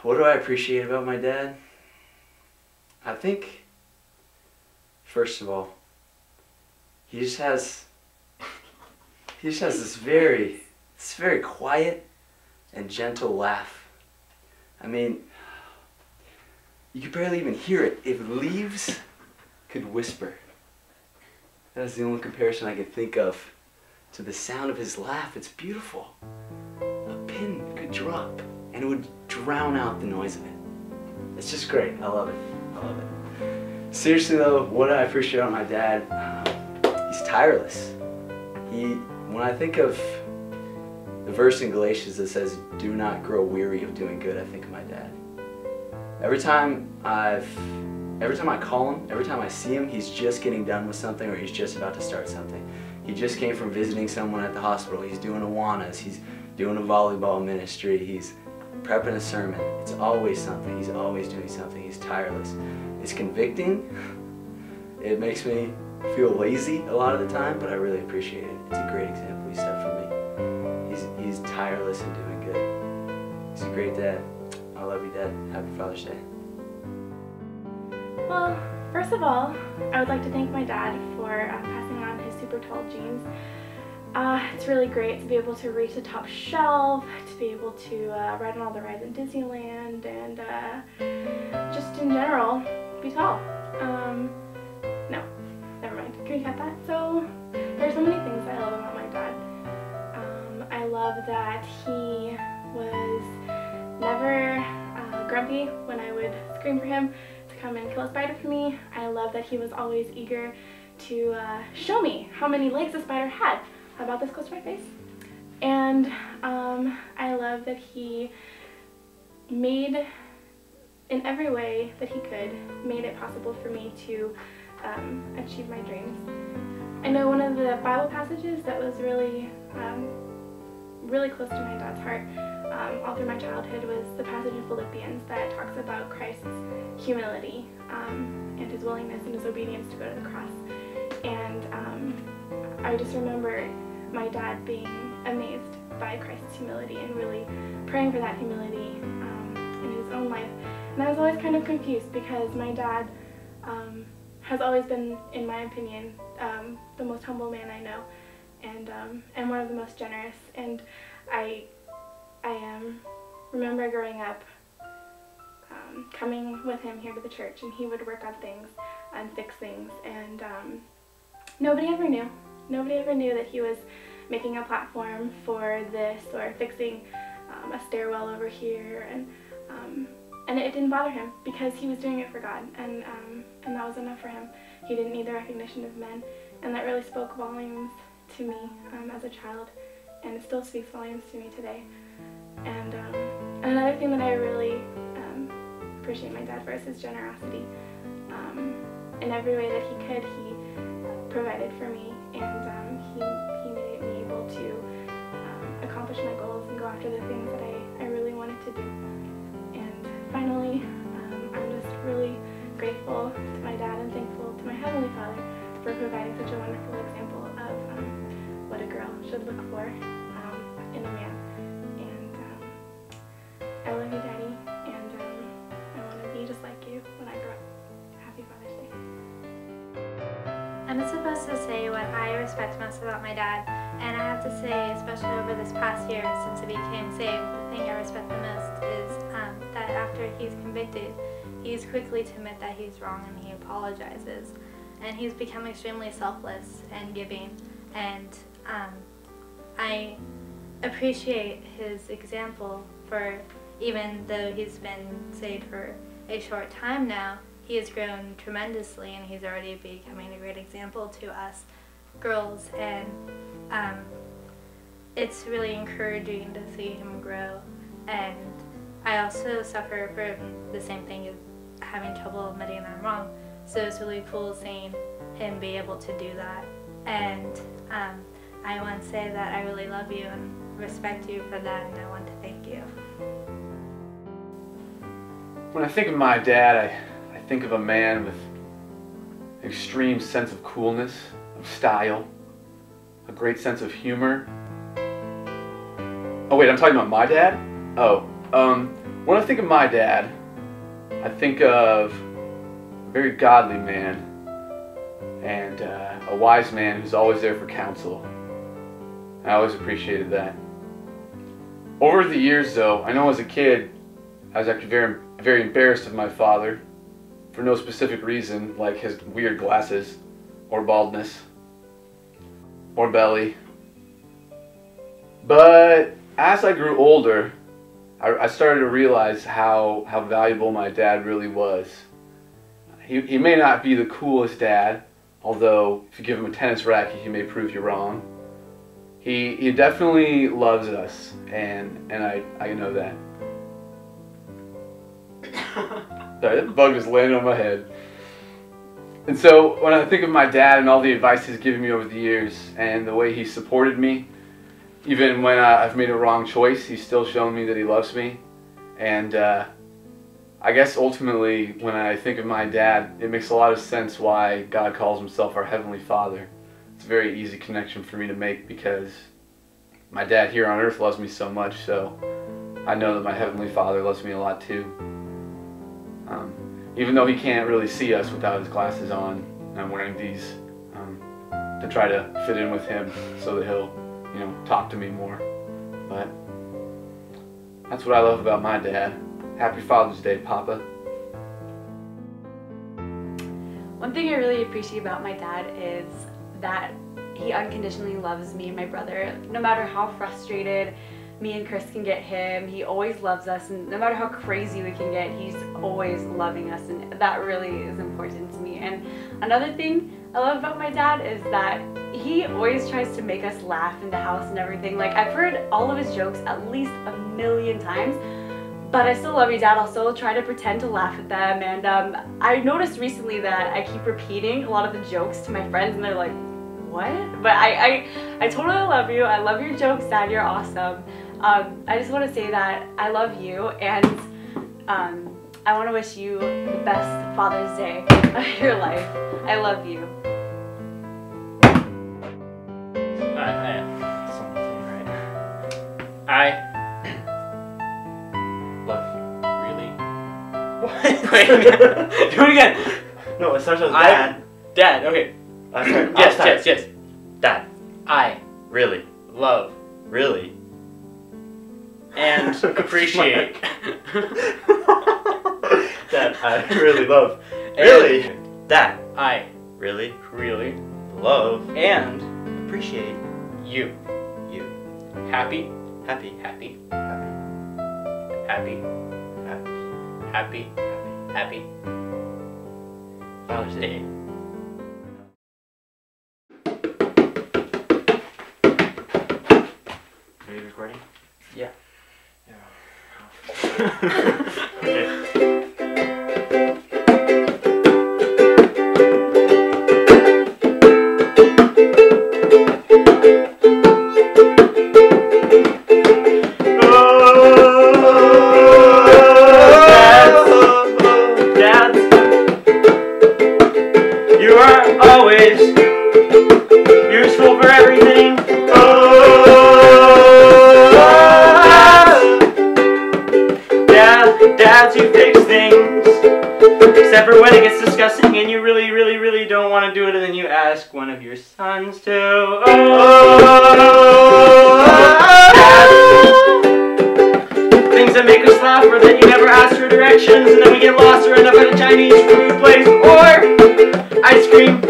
What do I appreciate about my dad? I think, first of all, he just has this very quiet and gentle laugh. I mean, you could barely even hear it. If leaves could whisper. That's the only comparison I can think of to the sound of his laugh. It's beautiful. A pin could drop and it would drown out the noise of it. It's just great. I love it. I love it. Seriously though, what I appreciate about my dad, he's tireless. When I think of the verse in Galatians that says, "Do not grow weary of doing good," I think of my dad. Every time I call him, every time I see him, he's just getting done with something or he's just about to start something. He just came from visiting someone at the hospital. He's doing Awanas. He's doing a volleyball ministry. He's prepping a sermon. It's always something. He's always doing something. He's tireless. It's convicting. It makes me feel lazy a lot of the time, but I really appreciate it. It's a great example he set for me. He's tireless and doing good. He's a great dad. I love you, Dad. Happy Father's Day. Well, first of all, I would like to thank my dad for passing on his super tall genes. It's really great to be able to reach the top shelf, to be able to ride on all the rides in Disneyland, and just in general, be tall. No, never mind. Can we cut that? So, there's so many things that I love about my dad. I love that he was never grumpy when I would scream for him to come and kill a spider for me. I love that he was always eager to show me how many legs a spider had. How about this close to my face? And I love that he made, in every way that he could, made it possible for me to achieve my dreams. I know one of the Bible passages that was really close to my dad's heart all through my childhood was the passage in Philippians that talks about Christ's humility and his willingness and his obedience to go to the cross. And I just remember my dad being amazed by Christ's humility and really praying for that humility in his own life. And I was always kind of confused because my dad has always been, in my opinion, the most humble man I know, and one of the most generous. And I remember growing up coming with him here to the church, and he would work on things and fix things, and nobody ever knew. Nobody ever knew that he was making a platform for this or fixing a stairwell over here, and it didn't bother him because he was doing it for God, and that was enough for him. He didn't need the recognition of men, and that really spoke volumes to me as a child, and it still speaks volumes to me today. And another thing that I really appreciate my dad for is his generosity. In every way that he could, he provided for me, and he made me able to accomplish my goals and go after the things that I really wanted to do. And finally, I'm just really grateful to my dad and thankful to my Heavenly Father for providing such a wonderful example of what a girl should look for in a man. And I love you, Daddy, and I want to be just like you when I grow up. Happy Father's Day. I'm supposed to say what I respect most about my dad, and I have to say, especially over this past year since he became saved, the thing I respect the most is that after he's convicted, he's quickly to admit that he's wrong and he apologizes. And he's become extremely selfless and giving, and I appreciate his example for, even though he's been saved for a short time now, he has grown tremendously and he's already becoming a great example to us girls, and it's really encouraging to see him grow. And I also suffer from the same thing as having trouble admitting I'm wrong, so it's really cool seeing him be able to do that. And I want to say that I really love you and respect you for that, and I want to thank you. When I think of my dad, I think of a man with an extreme sense of coolness, of style, a great sense of humor. Oh wait, I'm talking about my dad? Oh, When I think of my dad, I think of a very godly man and a wise man who's always there for counsel. I always appreciated that. Over the years, though, I know as a kid, I was actually very, very embarrassed of my father for no specific reason, like his weird glasses, or baldness, or belly. But as I grew older, I started to realize how valuable my dad really was. He may not be the coolest dad, although if you give him a tennis racket, he may prove you wrong. He definitely loves us, and I know that. Sorry, that bug just landed on my head. And so when I think of my dad and all the advice he's given me over the years and the way he supported me, even when I've made a wrong choice, he's still shown me that he loves me. And I guess ultimately when I think of my dad, it makes a lot of sense why God calls himself our Heavenly Father. It's a very easy connection for me to make because my dad here on earth loves me so much, so I know that my Heavenly Father loves me a lot too. Even though he can't really see us without his glasses on, and I'm wearing these to try to fit in with him so that he'll, talk to me more. But that's what I love about my dad. Happy Father's Day, Papa. One thing I really appreciate about my dad is that he unconditionally loves me and my brother. No matter how frustrated me and Chris can get him, he always loves us, and no matter how crazy we can get, he's always loving us, and that really is important to me. And another thing I love about my dad is that he always tries to make us laugh in the house and everything. Like, I've heard all of his jokes at least 1,000,000 times, but I still love you, Dad. I'll still try to pretend to laugh at them. And I noticed recently that I keep repeating a lot of the jokes to my friends, and they're like, what? But I totally love you. I love your jokes, Dad. You're awesome. I just want to say that I love you, and I want to wish you the best Father's Day of your life. I love you. I love you. Really? What? Wait, do it again. No, it starts with Dad. Dad, okay. Yes. Dad. I Really? love Really? and appreciate. Dad, I really love. Really? Dad. I Really? really Love. and Appreciate. you. You. Happy. Happy. Happy. Happy. Happy. Happy. Happy. Father's Day. Are you recording? Yeah. Okay. Always useful for everything. Dads who fix things, except for when it gets disgusting and you really don't want to do it, and then you ask one of your sons to. Things that make us laugh, or that you never ask for directions, and then we get lost or end up at a Chinese food place or ice cream.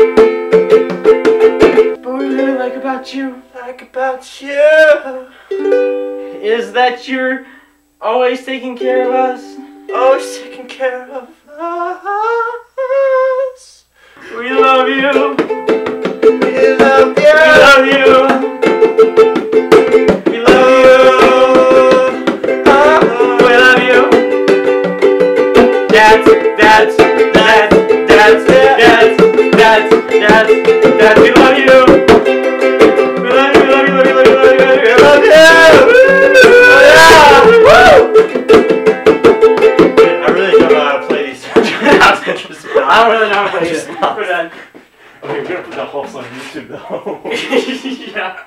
But what we really like about you is that you're always taking care of us. Always taking care of us. We love you. We love you. We love you. We love you. We love you. Dads. We love you. We love you. I really don't know how to play these. I don't really know how to play this. We're done. Okay, we're gonna put the whole song on YouTube though. Yeah.